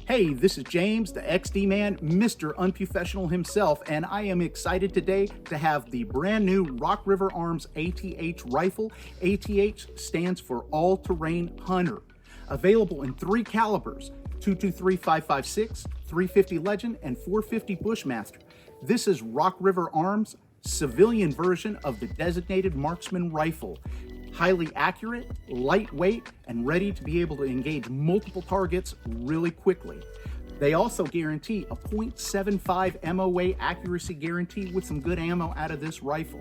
Hey, this is James, the XDMAN, Mr. UnPewFessional himself, and I am excited today to have the brand new Rock River Arms ATH rifle. ATH stands for All Terrain Hunter. Available in 3 calibers, 223-556, 350 Legend, and 450 Bushmaster. This is Rock River Arms' civilian version of the designated marksman rifle. Highly accurate, lightweight, and ready to be able to engage multiple targets really quickly. They also guarantee a .75 MOA accuracy guarantee with some good ammo out of this rifle.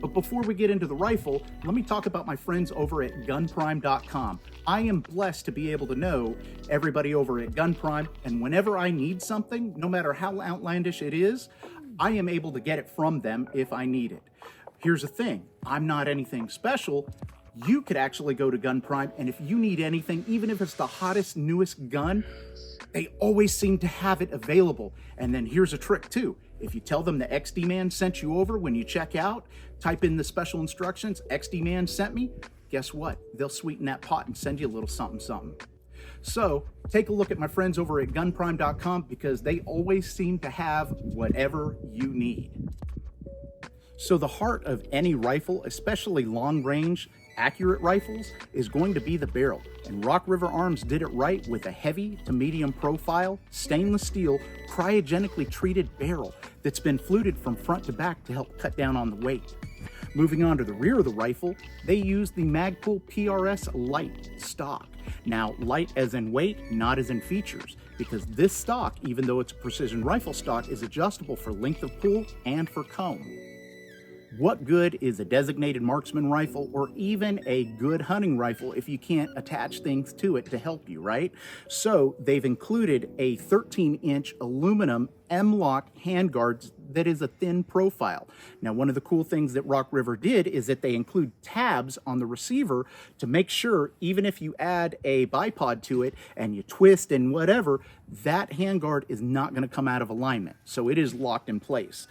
But before we get into the rifle, let me talk about my friends over at gunprime.com. I am blessed to be able to know everybody over at Gunprime, and whenever I need something, no matter how outlandish it is, I am able to get it from them if I need it. Here's the thing, I'm not anything special. You could actually go to Gunprime, and if you need anything, even if it's the hottest, newest gun, they always seem to have it available. And then here's a trick too. If you tell them the XDMAN sent you over when you check out, type in the special instructions, XDMAN sent me, guess what? They'll sweeten that pot and send you a little something, something. So take a look at my friends over at gunprime.com because they always seem to have whatever you need. So the heart of any rifle, especially long-range, accurate rifles, is going to be the barrel. And Rock River Arms did it right with a heavy to medium profile, stainless steel, cryogenically treated barrel that's been fluted from front to back to help cut down on the weight. Moving on to the rear of the rifle, they use the Magpul PRS Light stock. Now, light as in weight, not as in features, because this stock, even though it's a precision rifle stock, is adjustable for length of pull and for comb. What good is a designated marksman rifle or even a good hunting rifle if you can't attach things to it to help you, right? So they've included a 13-inch aluminum M-lock handguard that is a thin profile. Now, one of the cool things that Rock River did is that they include tabs on the receiver to make sure even if you add a bipod to it and you twist and whatever, that handguard is not going to come out of alignment. So it is locked in place.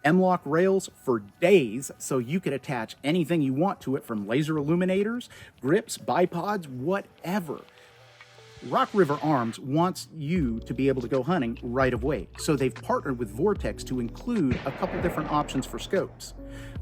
M-lock rails for days, so you can attach anything you want to it from laser illuminators, grips, bipods, whatever. Rock River Arms wants you to be able to go hunting right away, so they've partnered with Vortex to include a couple different options for scopes.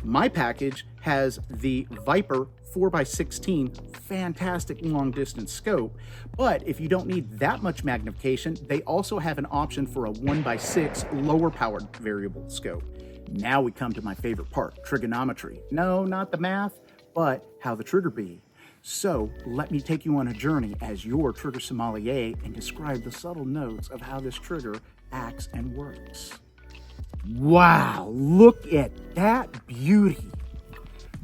My package has the Viper 4x16 fantastic long distance scope, but if you don't need that much magnification, they also have an option for a 1x6 lower powered variable scope. Now we come to my favorite part, trigonometry. No, not the math, but how the trigger be. So let me take you on a journey as your trigger sommelier and describe the subtle notes of how this trigger acts and works. Wow, look at that beauty.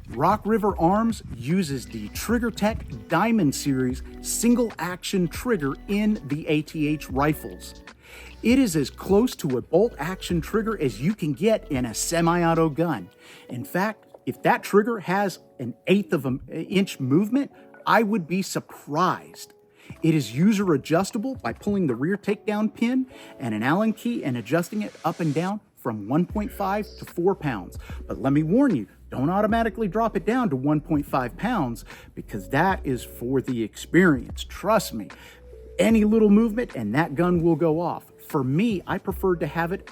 Rock River Arms uses the TriggerTech Diamond Series single action trigger in the ATH rifles. It is as close to a bolt action trigger as you can get in a semi-auto gun. In fact, if that trigger has an 1/8 of an inch movement, I would be surprised. It is user adjustable by pulling the rear takedown pin and an Allen key and adjusting it up and down from 1.5 to 4 pounds. But let me warn you, don't automatically drop it down to 1.5 pounds because that is for the experience. Trust me, any little movement and that gun will go off. For me, I preferred to have it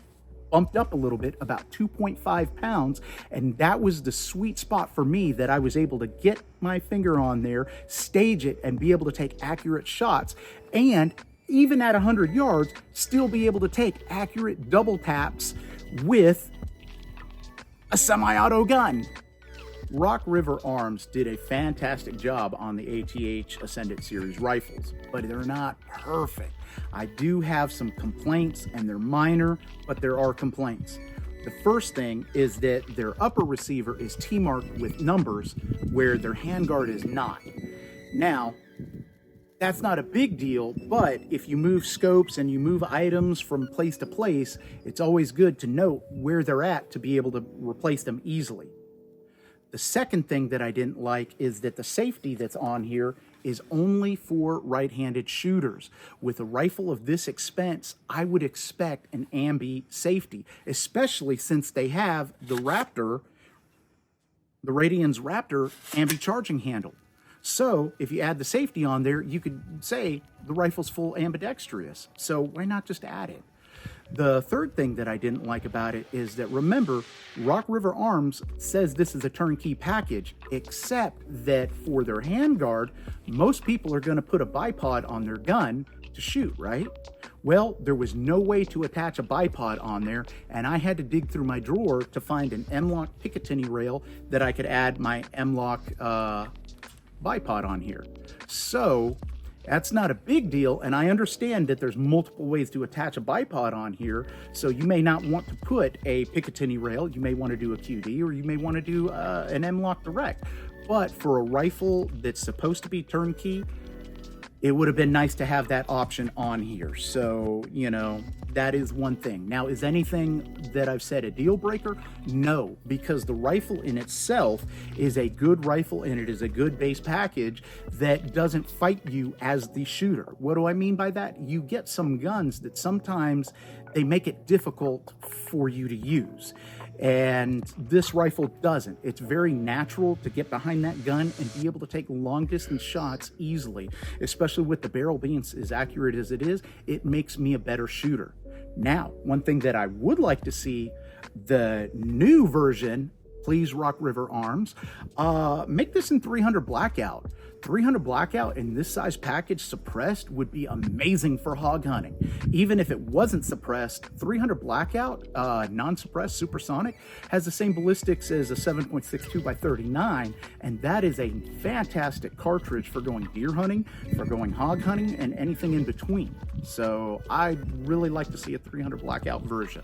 bumped up a little bit, about 2.5 pounds, and that was the sweet spot for me that I was able to get my finger on there, stage it, and be able to take accurate shots, and even at 100 yards, still be able to take accurate double taps with a semi-auto gun. Rock River Arms did a fantastic job on the ATH Ascendant series rifles, but they're not perfect. I do have some complaints, and they're minor, but there are complaints. The first thing is that their upper receiver is T-marked with numbers where their handguard is not. Now, that's not a big deal, but if you move scopes and you move items from place to place, it's always good to note where they're at to be able to replace them easily. The second thing that I didn't like is that the safety that's on here is only for right-handed shooters. With a rifle of this expense, I would expect an ambi safety, especially since they have the Raptor, the Radian's Raptor ambi charging handle. So if you add the safety on there, you could say the rifle's full ambidextrous. So why not just add it? The third thing that I didn't like about it is that, remember, Rock River Arms says this is a turnkey package, except that for their handguard, most people are going to put a bipod on their gun to shoot, right? Well, there was no way to attach a bipod on there, and I had to dig through my drawer to find an M-LOK Picatinny rail that I could add my M-LOK bipod on here. So that's not a big deal, and I understand that there's multiple ways to attach a bipod on here, so you may not want to put a Picatinny rail, you may want to do a QD, or you may want to do an M-LOK Direct. But for a rifle that's supposed to be turnkey, it would have been nice to have that option on here. So, you know, that is one thing. Now, is anything that I've said a deal breaker? No, because the rifle in itself is a good rifle and it is a good base package that doesn't fight you as the shooter. What do I mean by that? You get some guns that sometimes they make it difficult for you to use. And this rifle doesn't. It's very natural to get behind that gun and be able to take long distance shots easily, especially with the barrel being as accurate as it is. It makes me a better shooter. Now, one thing that I would like to see, the new version, please, Rock River Arms, make this in 300 blackout. 300 blackout in this size package suppressed would be amazing for hog hunting. Even if it wasn't suppressed, 300 blackout, non-suppressed supersonic, has the same ballistics as a 7.62 by 39, and that is a fantastic cartridge for going deer hunting, for going hog hunting, and anything in between. So I'd really like to see a 300 blackout version.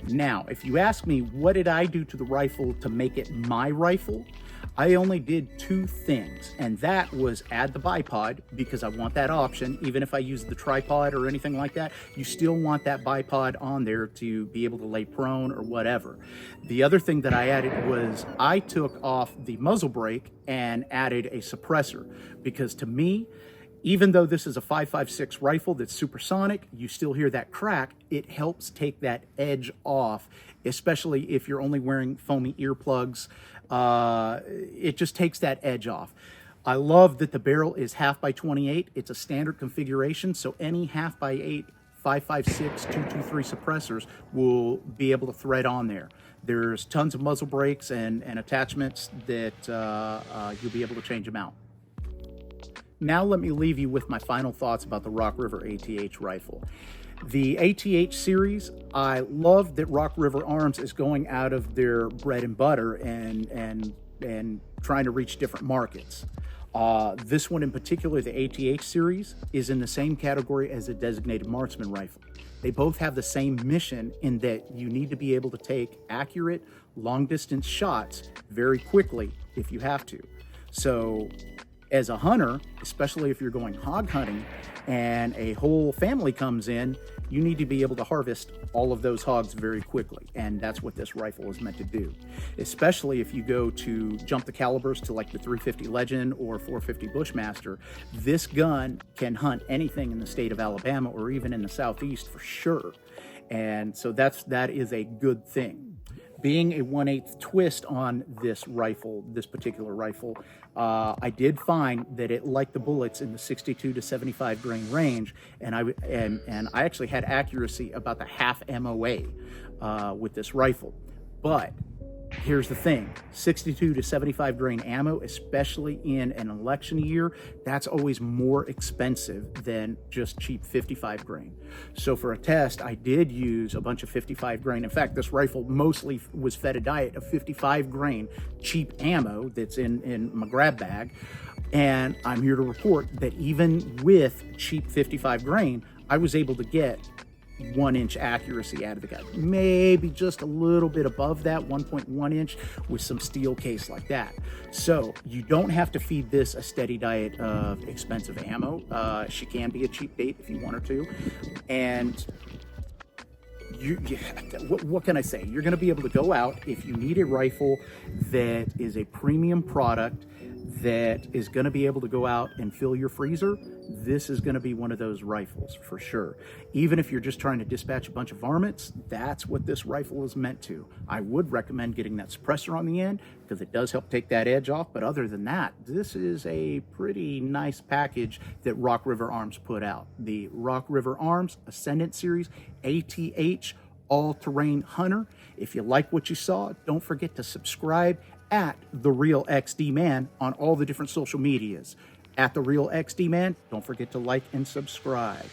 Now, if you ask me what did I do to the rifle to make it my rifle, I only did two things, and that was add the bipod, because I want that option. Even if I use the tripod or anything like that, you still want that bipod on there to be able to lay prone or whatever. The other thing that I added was I took off the muzzle brake and added a suppressor, because to me, even though this is a 5.56 rifle that's supersonic, you still hear that crack. It helps take that edge off, especially if you're only wearing foamy earplugs. It just takes that edge off. I love that the barrel is 1/2 by 28. It's a standard configuration, so any 1/2 by 8 5.56 223 suppressors will be able to thread on there. There's tons of muzzle brakes and attachments that you'll be able to change them out. Now let me leave you with my final thoughts about the Rock River ATH rifle. The ATH series, I love that Rock River Arms is going out of their bread and butter and trying to reach different markets. This one in particular, the ATH series, is in the same category as a designated marksman rifle. They both have the same mission in that you need to be able to take accurate, long-distance shots very quickly if you have to. So as a hunter, especially if you're going hog hunting and a whole family comes in, you need to be able to harvest all of those hogs very quickly. And that's what this rifle is meant to do. Especially if you go to jump the calibers to like the 350 Legend or 450 Bushmaster, this gun can hunt anything in the state of Alabama or even in the Southeast for sure. And so that is a good thing. Being a 1/8 twist on this rifle, this particular rifle, I did find that it liked the bullets in the 62 to 75 grain range, and I actually had accuracy about the half MOA with this rifle. But here's the thing, 62 to 75 grain ammo, especially in an election year, that's always more expensive than just cheap 55 grain. So for a test, I did use a bunch of 55 grain. In fact, this rifle mostly was fed a diet of 55 grain cheap ammo that's in my grab bag. And I'm here to report that even with cheap 55 grain, I was able to get 1 inch accuracy out of the gun, maybe just a little bit above that, 1.1 inch with some steel case like that. So you don't have to feed this a steady diet of expensive ammo. She can be a cheap bait if you want her to. And what can I say? You're going to be able to go out if you need a rifle that is a premium product that is going to be able to go out and fill your freezer, this is going to be one of those rifles for sure. Even if you're just trying to dispatch a bunch of varmints, that's what this rifle is meant to. I would recommend getting that suppressor on the end because it does help take that edge off. But other than that, this is a pretty nice package that Rock River Arms put out. The Rock River Arms Ascendant Series ATH All-Terrain Hunter. If you like what you saw, don't forget to subscribe at The Real XDMAN on all the different social medias. At The Real XDMAN, don't forget to like and subscribe.